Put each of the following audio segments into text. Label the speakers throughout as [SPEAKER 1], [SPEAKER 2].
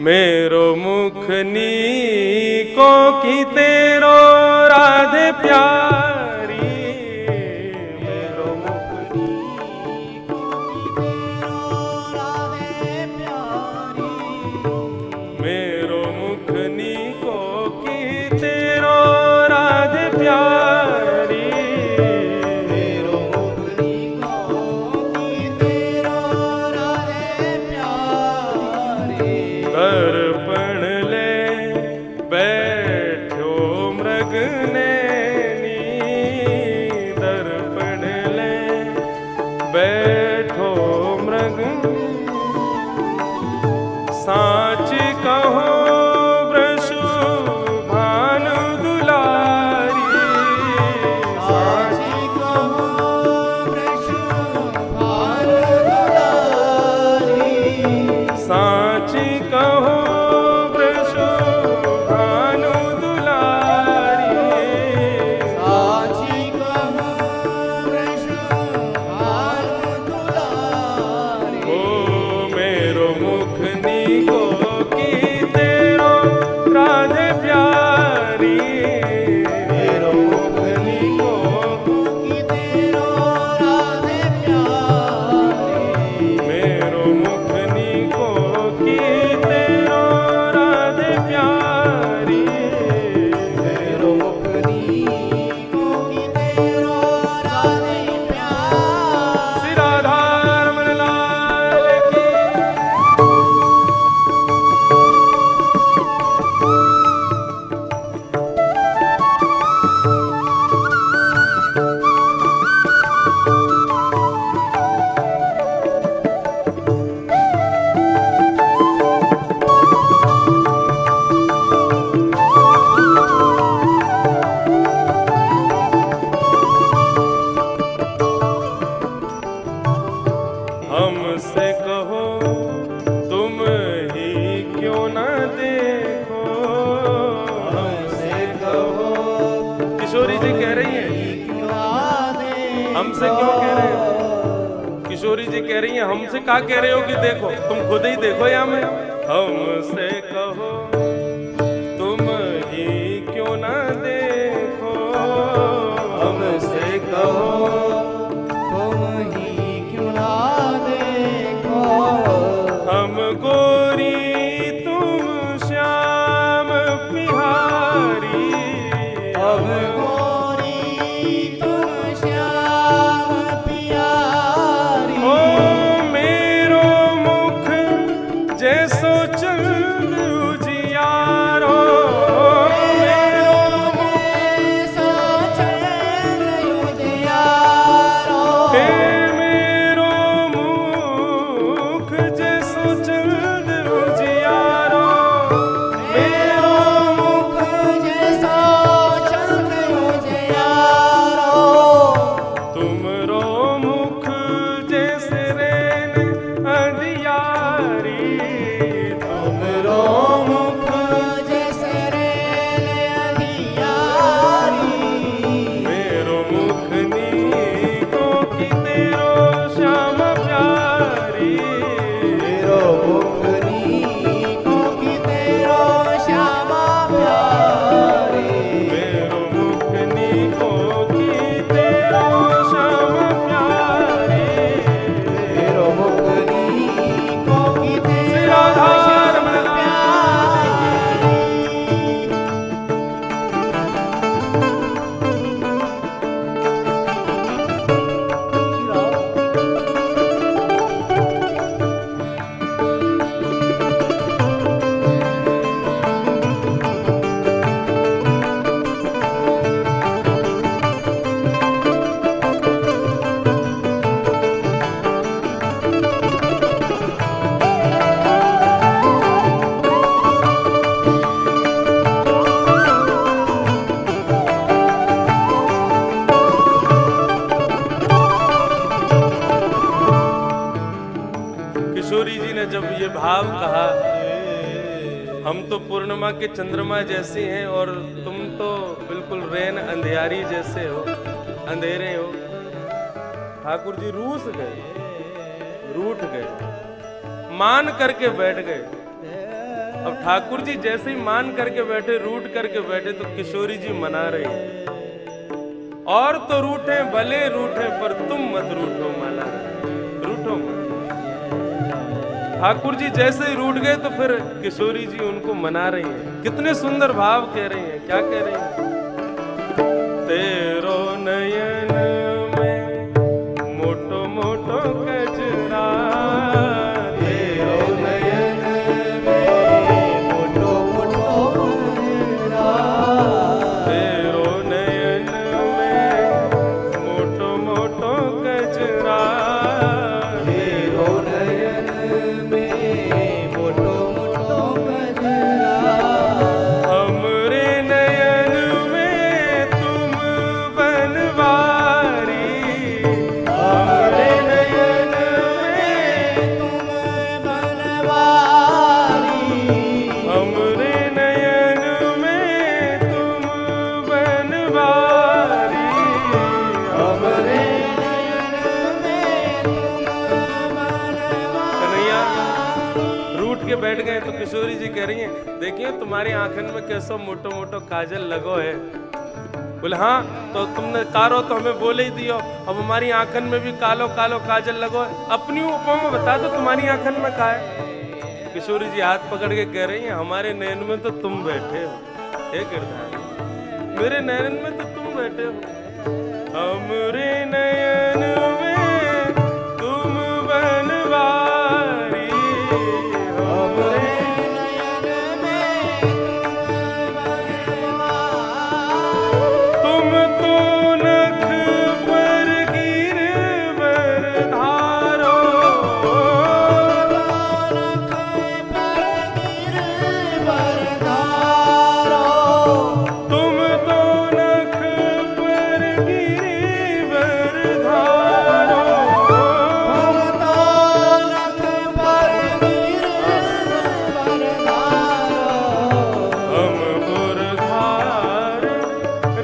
[SPEAKER 1] मेरो मुख नीको की तेरो राधे प्यारी। मेरो मुख नीको की तेरो राधे प्यारी। मेरो मुख नीको की तेरो राधे प्यारी। मेरो मुख नीको की तेरो राधे प्यारी। दर्पण ले बैठो मृग नैनी। दर्पण ले बैठो मृग। साच कहो वृषु भानु दुलारी। साच कहो वृषु भानु दुलारी। साच कहो वृषु भानु दुलारी। साच कहो वृषु भानु दुलारी। ओ मेरो मुख नीको की तेरो राधे प्यारी। मेरो मुख नीको की तेरो राधे प्यारी। मेरो मुख नीको की तेरो राधे प्यारी। मेरो मुख नीको की तेरो राधे प्यारी। श्री राधा रमण लाल की। हमसे कहो तुम ही क्यों न देखो। हमसे कहो। किशोरी जी कह रही हैं हमसे क्यों कह रहे हो। किशोरी जी कह रही हैं हमसे क्या कह रहे हो कि देखो, तुम खुद ही देखो या मैं। हमसे कहो तुम ही क्यों न देखो। हमसे कहो तुम ही क्यों ना देखो। हम गोरी तुम श्याम बिहारी। हम गोरी तुम श्याम बिहारी। ओ मेरो मुख जैसो चंद उजियारो। मेरो मुख जैसो चंद उजियारो। हे मेरो मुख जैसो चंद उजियारो। मेरो मुख जैसो चंद उजियारो। तुमरो मुख जैसे रेन अंधियारी। तुमरो मुख जैसे रेन अंधियारी। मेरो मुख नीको की तेरो श्याम प्यारी। मेरो मुख नीको की तेरो श्याम प्यारी। मेरो मुख नीको की तेरो श्याम प्यारी। मेरो मुख नीको की तेरो श्याम प्यारी। किशोरी जी ने जब ये भाव कहा, हम तो पूर्णिमा के चंद्रमा जैसी हैं और तुम तो बिल्कुल रेन अंधियारी जैसे हो, अंधेरे हो। ठाकुर जी रूठ गए, मान करके बैठ गए। अब ठाकुर जी जैसे ही मान करके बैठे, रूठ करके बैठे, तो किशोरी जी मना रही हैं, और तो रूठे भले रूठे पर तुम मत रूठो माला, रूठो मत। ठाकुर जी जैसे ही रूठ गए तो फिर किशोरी जी उनको मना रही हैं। कितने सुंदर भाव कह रही हैं, क्या कह रही हैं? तेरो नयन में मोटो मोटो कजरा, तेरो नयन में मोटो मोटो कजरा, तेरो नयन में मोटो मोटो कजरा, तेरो नयन में मोटो मोटो कजरा, हमरे नयन में तुम बनवारी, हमरे नयन में तुम बनवारी, हमरे नयन में तुम बनवारी, हमरे नयन में तुम बनवारी। कन्हैया रूठ के बैठ गए तो किशोरी जी कह रही हैं, देखिए तुम्हारी आंखन में कैसो मोटो मोटो काजल लगो है। बोले हाँ, तो तुमने कारो तो हमें बोले ही दियो, अब हमारी आंखन में भी कालो कालो काजल लगो है, अपनी उपमा में बता दो तुम्हारी आंखन में का है। किशोरी जी हाथ पकड़ के कह रही हैं, हमारे नयन में तो तुम बैठे हो, हे गिरधारी, मेरे नयन में तो तुम बैठे हो, हमरे नयन में तुम बनवारी, हमरे नयन में तुम तो नख पर गिरवर धारो, नख पर गिरवर धारो, तुम तो नख पर गिरवर धारो, तुम तो नख पर गिरवर धारो, हम बुरधार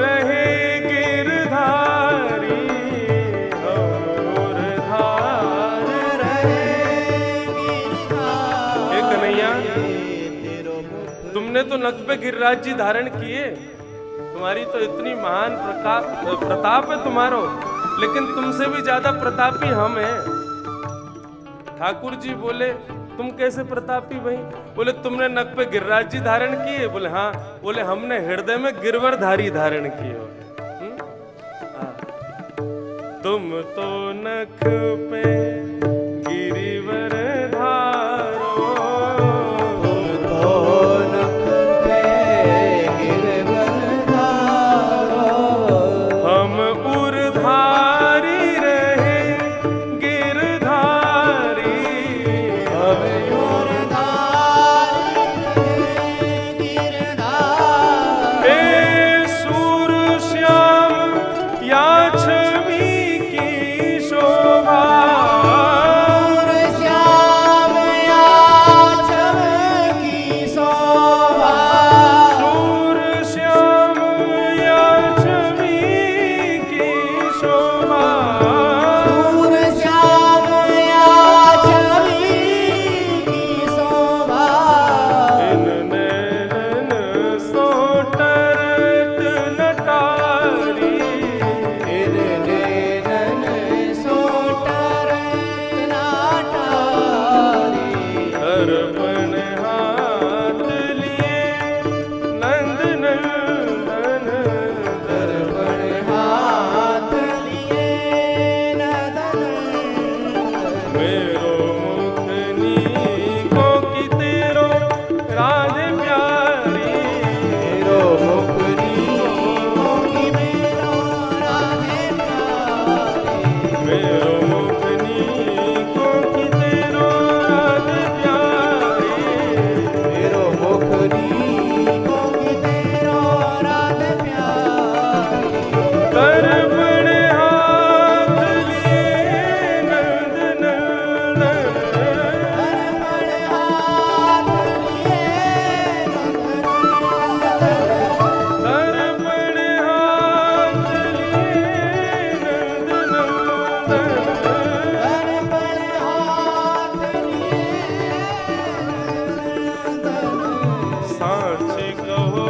[SPEAKER 1] रहे गिरधारी, हम बुरधार रहे गिरधारी। हे कन्हैया, तुमने तो नख पे गिरिराज जी धारण किए, तुम्हारी तो इतनी महान प्रताप है तुम्हारो, लेकिन तुमसे भी ज्यादा प्रतापी हम हैं। ठाकुर जी बोले, तुम कैसे प्रतापी भाई? बोले तुमने नख पे गिरिराज जी धारण किए? बोले हाँ। बोले हमने हृदय में गिरवरधारी धारण किए हो। तुम तो नख पे गिरिवर धारो, तुम तो नख पे गिरिवर धारो, हम उरधारी रहे गिरधारी, हम उरधारी रहे गिरधारी। हे सूर श्याम या छवि की शोभा, हो